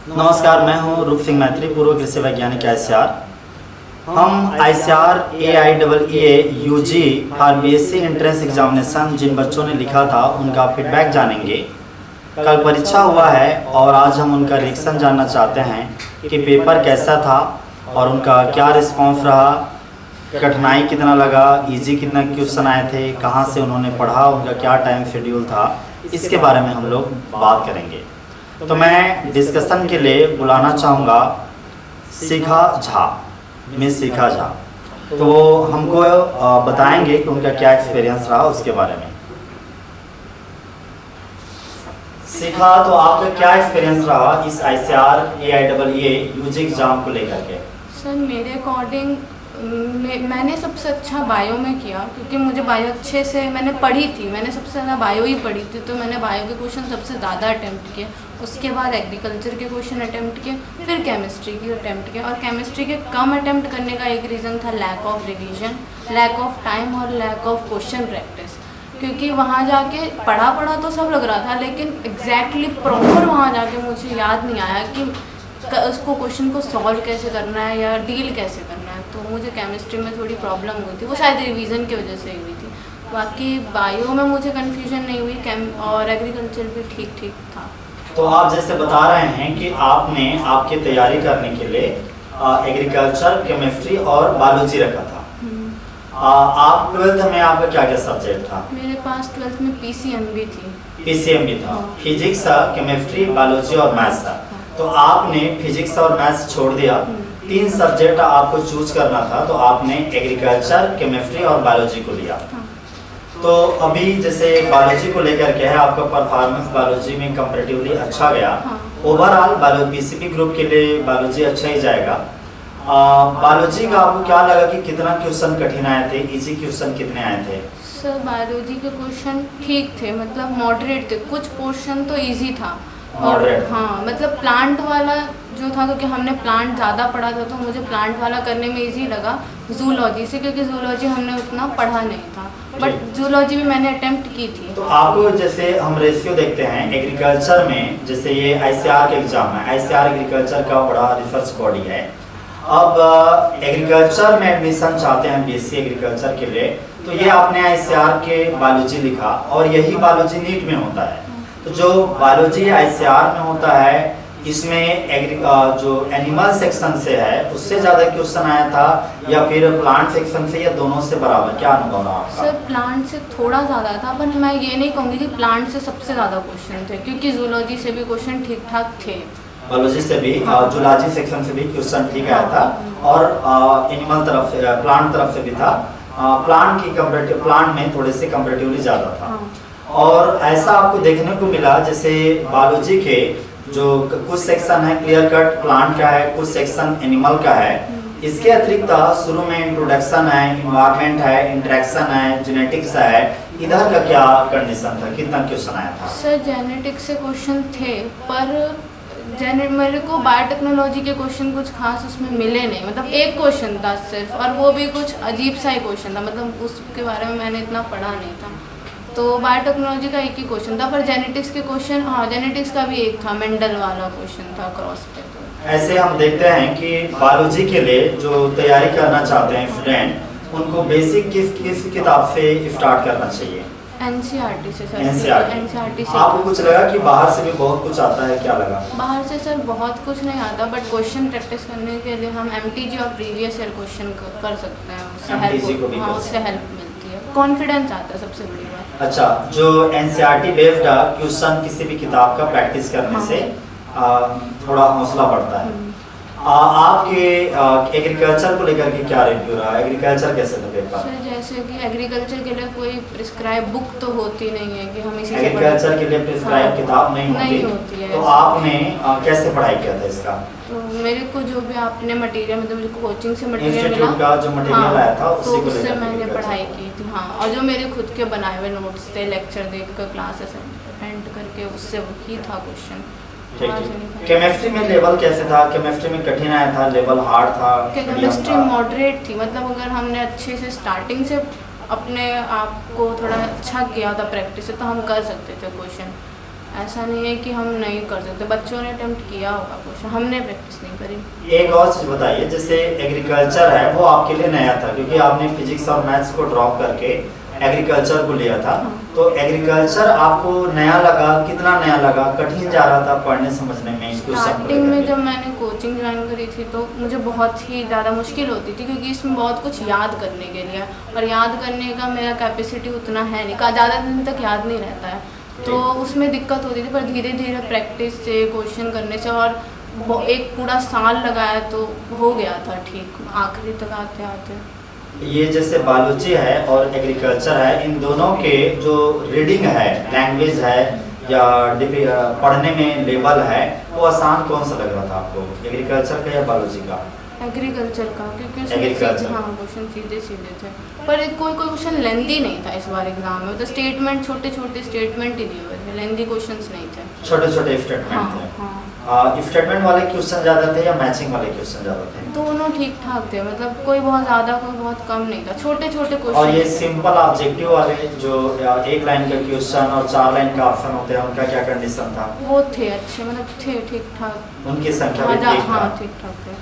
नमस्कार, मैं हूं रूप सिंह मैत्री, पूर्व कृषि वैज्ञानिक ICR। हम ICR AIEE UG for BSc entrance examination जिन बच्चों ने लिखा था उनका फीडबैक जानेंगे। कल परीक्षा हुआ है और आज हम उनका रिएक्शन जानना चाहते हैं कि पेपर कैसा था और उनका क्या रिस्पॉन्स रहा, कठिनाई कितना लगा, इजी कितना क्वेश्चन आए थे, कहाँ से उन्होंने पढ़ा, उनका क्या टाइम शेड्यूल था, इसके बारे में हम लोग बात करेंगे। तो मैं डिस्कशन के लिए बुलाना चाहूँगा शिखा झा, मिस शिखा झा। तो वो हमको बताएंगे कि उनका क्या एक्सपीरियंस रहा उसके बारे में। शिखा, तो आपका क्या एक्सपीरियंस रहा इस ICR AIEE UG एग्जाम को लेकर के? सर, मेरे अकॉर्डिंग मैंने सबसे अच्छा बायो में किया, क्योंकि मुझे बायो अच्छे से मैंने पढ़ी थी। मैंने सबसे ज़्यादा बायो ही पढ़ी थी, तो मैंने बायो के क्वेश्चन सबसे ज़्यादा अटैम्प्ट किए। उसके बाद एग्रीकल्चर के क्वेश्चन अटैम्प्ट किए, फिर केमिस्ट्री की अटैम्प्ट किया। और केमिस्ट्री के कम अटैम्प्ट करने का एक रीज़न था lack of revision, lack of time और लैक ऑफ क्वेश्चन प्रैक्टिस। क्योंकि वहाँ जाके पढ़ा तो सब लग रहा था, लेकिन एग्जैक्टली प्रॉपर वहाँ जाके मुझे याद नहीं आया कि उसको क्वेश्चन को सॉल्व कैसे करना है या डील कैसे करना है। तो मुझे केमिस्ट्री में थोड़ी प्रॉब्लम हुई थी, वो शायद रिवीजन की वजह से ही हुई थी। बाकी बायो में मुझे कन्फ्यूजन नहीं हुई, और एग्रीकल्चर भी ठीक था। तो आप जैसे बता रहे हैं कि आपने आपकी तैयारी करने के लिए एग्रीकल्चर, केमिस्ट्री और बायोलॉजी रखा था। आप 12th में आपका क्या क्या सब्जेक्ट था? मेरे पास 12th में PCM भी थी। PCM भी था, फिजिक्स, केमिस्ट्री, बायोलॉजी और मैथ्स था। तो आपने फिजिक्स और मैथ्स छोड़ दिया, 3 सब्जेक्ट आपको चूज करना था, तो आपने एग्रीकल्चर, केमिस्ट्री और बायोलॉजी को लिया। तो अभी जैसे बायोलॉजी को लेकर के है, आपका परफॉर्मेंस बायोलॉजी में कंपैरेटिवली अच्छा गया। ओवरऑल PCB ग्रुप के लिए बायोलॉजी अच्छा ही जाएगा। बायोलॉजी का आपको क्या लगा कि कितना क्वेश्चन कठिन आए थे, इजी क्वेश्चन कितने आए थे? सर, बायोलॉजी के क्वेश्चन ठीक थे, मतलब मॉडरेट थे। कुछ पोर्शन तो इजी था और हाँ, मतलब प्लांट वाला जो था, क्योंकि हमने प्लांट ज़्यादा पढ़ा था तो मुझे प्लांट वाला करने में इजी लगा जूलॉजी से, क्योंकि जूलॉजी हमने उतना पढ़ा नहीं था। बट जूलॉजी भी मैंने अटेम्प्ट की थी। तो आपको जैसे हम रेशियो देखते हैं एग्रीकल्चर में, जैसे ये ICR का एग्जाम है, ICR एग्रीकल्चर का बड़ा रिसर्च बॉडी है। अब एग्रीकल्चर में एडमिशन चाहते हैं BSc एग्रीकल्चर के लिए, तो ये आपने ICR के बायोलॉजी लिखा और यही बायोलॉजी नीट में होता है। तो जो बायोलॉजी ICR में होता है, इसमें जो एनिमल सेक्शन से है उससे ज़्यादा क्वेश्चन आया था या फिर प्लांट सेक्शन से, या दोनों से बराबर? क्या अनुभव रहा आपका? सर, प्लांट से थोड़ा ज़्यादा था, पर मैं ये नहीं कहूँगी कि प्लांट से सबसे ज़्यादा क्वेश्चन थे, क्योंकि जूलॉजी से भी क्वेश्चन ठीक ठाक थे। बायोलॉजी से भी, जूलॉजी सेक्शन से भी क्वेश्चन ठीक आया था और एनिमल तरफ से, प्लांट तरफ से भी था। प्लांट में थोड़े से कंपैरेटिवली ज़्यादा था। और ऐसा आपको देखने को मिला जैसे बायोलॉजी के जो कुछ सेक्शन है क्लियर कट प्लांट का है, कुछ सेक्शन एनिमल का है। इसके अतिरिक्त शुरू में इंट्रोडक्शन है, इन्वायरमेंट है, इंटरेक्शन है, जेनेटिक्स है। इधर का क्या कंडीशन था, कितना क्वेश्चन आया था? सर, जेनेटिक्स से क्वेश्चन थे, पर मेरे को बायोटेक्नोलॉजी के क्वेश्चन कुछ खास उसमें मिले नहीं। मतलब एक क्वेश्चन था सिर्फ, और वो भी कुछ अजीब सा ही क्वेश्चन था, मतलब उसके बारे में मैंने इतना पढ़ा नहीं था। तो बायोटेक्नोलॉजी का एक ही क्वेश्चन था, पर जेनेटिक्स के क्वेश्चन, हाँ, जेनेटिक्स का भी एक था, मेंडल वाला क्वेश्चन था क्रॉस पे। ऐसे हम देखते हैं कि बायोलॉजी के लिए जो तैयारी करना चाहते हैं स्टूडेंट, उनको बेसिक किस किताब से स्टार्ट करना चाहिए? NCERT से सर। NCERT से। आपको कुछ लगा कि बाहर से भी बहुत कुछ आता है, क्या लगा? बाहर से सर बहुत कुछ नहीं आता, बट क्वेश्चन प्रैक्टिस करने के लिए हम MTG और प्रीवियस ईयर क्वेश्चन कर सकते हैं, उससे हेल्प मिलती है, कॉन्फिडेंस आता है, सबसे बड़ी बात। अच्छा, जो NCERT बेस्ड क्वेश्चन किसी भी किताब का प्रैक्टिस करने से थोड़ा हौसला बढ़ता है। आपके एग्रीकल्चर को लेकर के क्या रिव्यू रहा? एग्रीकल्चर कैसे था पेपर? सर, जैसे कि एग्रीकल्चर के लिए कोई प्रिस्क्राइब बुक तो होती नहीं है कि हम इसी से एग्रीकल्चर के लिए प्रिस्क्राइब किताब नहीं होती है। तो आपने कैसे पढ़ाई किया था इसका? तो मेरे को जो भी आपने मटेरियल, मतलब मुझे कोचिंग से मटेरियल मिला, का जो मटेरियल आया था तो उससे मैंने पढ़ाई की थी। हाँ, और जो मेरे खुद के बनाए हुए नोट्स थे, लेक्चर देखकर, क्लासेस अटेंड करके, उससे वही था क्वेश्चन। केमिस्ट्री में लेवल कैसे था? केमिस्ट्री में कठिन आया था, लेवल हार्ड था? केमिस्ट्री मॉडरेट थी, मतलब अगर हमने अच्छे से स्टार्टिंग से अपने आप को थोड़ा अच्छा किया था प्रैक्टिस से, तो हम कर सकते थे क्वेश्चन। ऐसा नहीं है कि हम नहीं कर सकते, बच्चों ने अटेम्प्ट किया होगा क्वेश्चन, हमने प्रैक्टिस नहीं करी। एक और चीज़ बताइए, जैसे एग्रीकल्चर है वो आपके लिए नया था क्योंकि आपने फिजिक्स और मैथ्स को ड्रॉप करके एग्रीकल्चर को लिया था। हाँ। तो एग्रीकल्चर आपको नया लगा, कितना नया लगा, कठिन जा रहा था पढ़ने समझने में इस क्वेश्चन को स्टार्टिंग में लेकर? जब मैंने कोचिंग ज्वाइन करी थी तो मुझे बहुत ही ज़्यादा मुश्किल होती थी क्योंकि इसमें बहुत कुछ याद करने के लिए, और याद करने का मेरा कैपेसिटी उतना है नहीं, ज़्यादा दिन तक याद नहीं रहता है, तो उसमें दिक्कत होती थी। पर धीरे धीरे प्रैक्टिस से, क्वेश्चन करने से, और एक पूरा साल लगाया तो हो गया था ठीक, आखिरी तक आते आते। ये जैसे बायोलॉजी है और एग्रीकल्चर है, इन दोनों के जो रीडिंग है, लैंग्वेज है या पढ़ने में लेवल है, वो आसान कौन सा लग रहा था आपको, एग्रीकल्चर का या बायोलॉजी का? एग्रीकल्चर का, क्योंकि उसमें Agriculture। हाँ क्वेश्चन सीधे सीधे थे, पर कोई क्वेश्चन लेंथी नहीं था इस बार एग्जाम में, तो स्टेटमेंट छोटे छोटे स्टेटमेंट ही दिए हुए थे, लेंथी क्वेश्चंस नहीं थे। छोटे छोटे स्टेटमेंट हाँ थे। हाँ, स्टेटमेंट वाले क्वेश्चन ज़्यादा थे या मैचिंग वाले क्वेश्चन ज़्यादा थे? दोनों ठीक ठाक थे, मतलब कोई बहुत ज़्यादा कोई बहुत कम नहीं था, छोटे छोटे और क्वेश्चन। ये सिंपल ऑब्जेक्टिव वाले जो एक लाइन का क्वेश्चन और 4 लाइन का ऑप्शन होते हैं, उनका क्या कंडीशन था? वो थे अच्छे, मतलब थे ठीक ठाक, उनकी संख्या हाँ भी ठीक हाँ था। ठीक ठाक थे।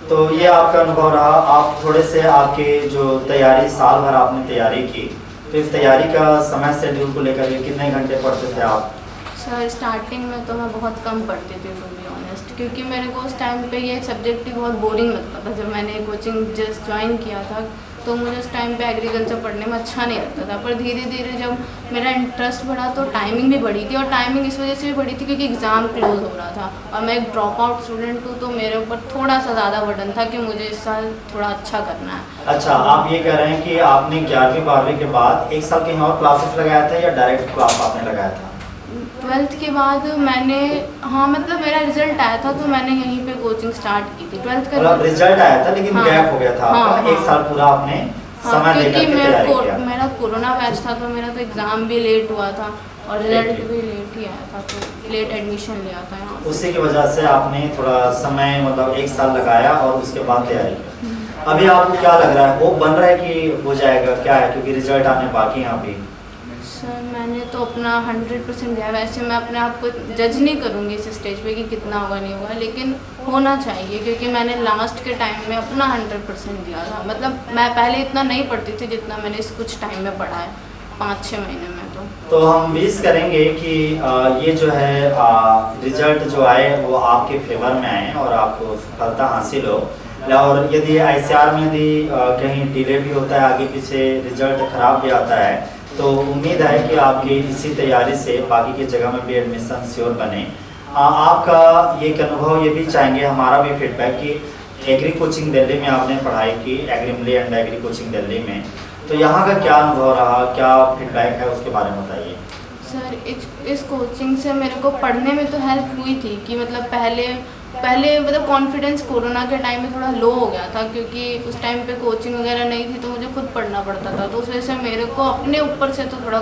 तो ये आपका अनुभव रहा। आप थोड़े से आपके जो तैयारी, साल भर आपने तैयारी की, तो इस तैयारी का समय शेड्यूल को लेकर के कितने घंटे पढ़ते थे आप? सर स्टार्टिंग में तो मैं बहुत कम पढ़ती थी टू बी ऑनेस्ट, क्योंकि मेरे को उस टाइम पे ये सब्जेक्ट ही बहुत बोरिंग लगता था। जब मैंने कोचिंग जस्ट ज्वाइन किया था तो मुझे उस टाइम पे एग्रीकल्चर पढ़ने में अच्छा नहीं लगता था, पर धीरे धीरे जब मेरा इंटरेस्ट बढ़ा तो टाइमिंग भी बढ़ी थी, और टाइमिंग इस वजह से भी बढ़ी थी क्योंकि एग्ज़ाम क्लोज हो रहा था, और मैं एक ड्रॉप आउट स्टूडेंट हूँ, तो मेरे ऊपर थोड़ा सा ज़्यादा बर्डन था कि मुझे इस साल थोड़ा अच्छा करना है। अच्छा, आप ये कह रहे हैं कि आपने 11वीं 12वीं के बाद एक साल कहीं और क्लासेस लगाया था या डायरेक्ट क्लास आपने लगाया था? 12th के बाद मैंने, हाँ मतलब मेरा रिजल्ट आया था तो मैंने यहीं पे कोचिंग स्टार्ट की थी 12th का। मतलब रिजल्ट आया था लेकिन हाँ, गैप हो गया था आपका, हाँ, एक साल पूरा आपने समय देकर क्योंकि के तैयारी किया। मेरा कोरोना बैच था तो मेरा तो एग्ज़ाम भी लेट हुआ था और रिजल्ट भी लेट ही आया था, तो लेट एडमिशन लिया था यहाँ। उसी की वजह से आपने थोड़ा समय, मतलब एक साल लगाया और उसके बाद तैयारी की। अभी आपको क्या लग रहा है, वो बन रहा है कि हो जाएगा, क्या है, क्योंकि रिजल्ट आने बाकी हैं अभी? सर मैंने तो अपना 100% दिया, वैसे मैं अपने आप को जज नहीं करूँगी इस स्टेज पे कि कितना होगा नहीं होगा, लेकिन होना चाहिए क्योंकि मैंने लास्ट के टाइम में अपना 100% दिया था। मतलब मैं पहले इतना नहीं पढ़ती थी जितना मैंने इस कुछ टाइम में पढ़ा है, 5-6 महीने में। तो हम विश करेंगे कि ये जो है रिजल्ट जो आए वो आपके फेवर में आए और आपको सफलता हासिल हो। और यदि ICR में यदि कहीं डिले भी होता है, आगे पीछे रिजल्ट खराब भी आता है, तो उम्मीद है कि आपकी इसी तैयारी से बाकी की जगह में भी एडमिशन श्योर बने। आपका एक अनुभव ये भी चाहेंगे, हमारा भी फीडबैक कि एग्री कोचिंग दिल्ली में आपने पढ़ाई की, एग्रीमली एंड एग्री कोचिंग दिल्ली में, तो यहाँ का क्या अनुभव रहा, क्या फीडबैक है, उसके बारे में बताइए। सर इस कोचिंग से मेरे को पढ़ने में तो हेल्प हुई थी कि मतलब पहले मतलब कॉन्फिडेंस कोरोना के टाइम में थोड़ा लो हो गया था क्योंकि उस टाइम पे कोचिंग वगैरह नहीं थी, तो मुझे खुद पढ़ना पड़ता था, तो उस वजह से मेरे को अपने ऊपर से तो थोड़ा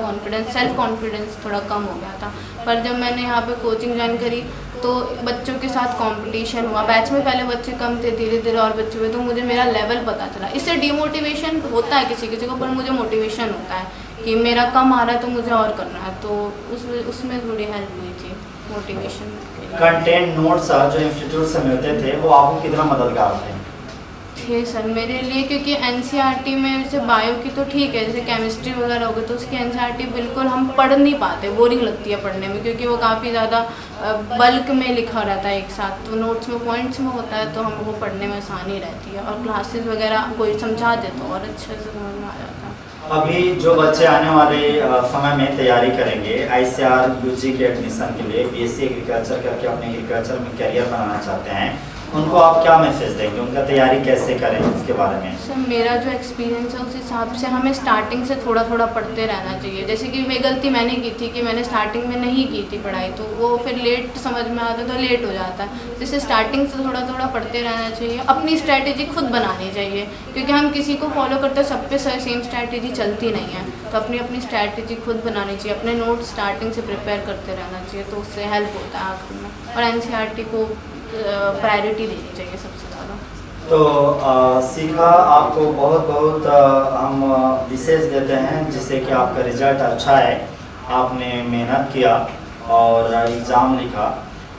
सेल्फ कॉन्फिडेंस थोड़ा कम हो गया था। पर जब मैंने यहाँ पे कोचिंग ज्वाइन करी तो बच्चों के साथ कंपटीशन हुआ, बैच में पहले बच्चे कम थे, धीरे धीरे और बच्चे हुए, तो मुझे मेरा लेवल पता चला। इससे डिमोटिवेशन होता है किसी किसी को, पर मुझे मोटिवेशन होता है कि मेरा कम आ रहा है तो मुझे और करना है, तो उसमें थोड़ी हेल्प हुई थी मोटिवेशन। कंटेंट नोट्स जो इंस्टीट्यूट से मिलते थे वो आपको कितना मददगार थे? सर मेरे लिए, क्योंकि NCERT में जैसे बायो की तो ठीक है, जैसे केमिस्ट्री वगैरह हो गई तो उसकी NCERT बिल्कुल हम पढ़ नहीं पाते, बोरिंग लगती है पढ़ने में क्योंकि वो काफ़ी ज़्यादा बल्क में लिखा रहता है एक साथ, तो नोट्स में पॉइंट्स में होता है तो हमको पढ़ने में आसानी रहती है, और क्लासेस वगैरह कोई समझा दे तो और अच्छे से समझ में आ जाता है। अभी जो बच्चे आने वाले समय में तैयारी करेंगे ICR UG के एडमिशन के लिए, BSc एग्रीकल्चर करके अपने एग्रीकल्चर में करियर बनाना चाहते हैं, उनको आप क्या मैसेज देंगे, उनका तैयारी कैसे करें उसके बारे में? सर मेरा जो एक्सपीरियंस है उस हिसाब से हमें स्टार्टिंग से थोड़ा थोड़ा पढ़ते रहना चाहिए। जैसे कि मैं गलती मैंने की थी कि मैंने स्टार्टिंग में नहीं की थी पढ़ाई, तो वो फिर लेट समझ में आता तो लेट हो जाता है। जैसे स्टार्टिंग से थोड़ा थोड़ा पढ़ते रहना चाहिए, अपनी स्ट्रैटेजी खुद बनानी चाहिए क्योंकि हम किसी को फॉलो करते हैं, सब पे सेम स्ट्रैटेजी चलती नहीं है, तो अपनी अपनी स्ट्रैटेजी खुद बनानी चाहिए, अपने नोट्स स्टार्टिंग से प्रिपेयर करते रहना चाहिए, तो उससे हेल्प होता है आखिर में। और NCERT को प्रायोरिटी देनी चाहिए सबसे ज़्यादा। तो सीखा, आपको बहुत बहुत हम विशेष देते हैं जिससे कि आपका रिजल्ट अच्छा है, आपने मेहनत किया और एग्ज़ाम लिखा,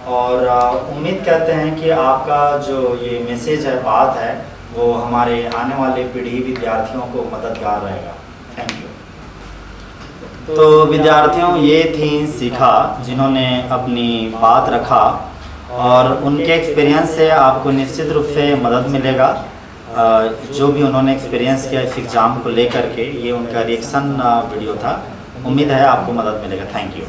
और उम्मीद करते हैं कि आपका जो ये मैसेज है, बात है, वो हमारे आने वाले पीढ़ी विद्यार्थियों को मददगार रहेगा। Thank you. तो विद्यार्थियों, ये थी शिखा जिन्होंने अपनी बात रखा, और उनके एक्सपीरियंस से आपको निश्चित रूप से मदद मिलेगा। जो भी उन्होंने एक्सपीरियंस किया इस एग्ज़ाम को लेकर के, ये उनका रिएक्शन वीडियो था। उम्मीद है आपको मदद मिलेगा। Thank you.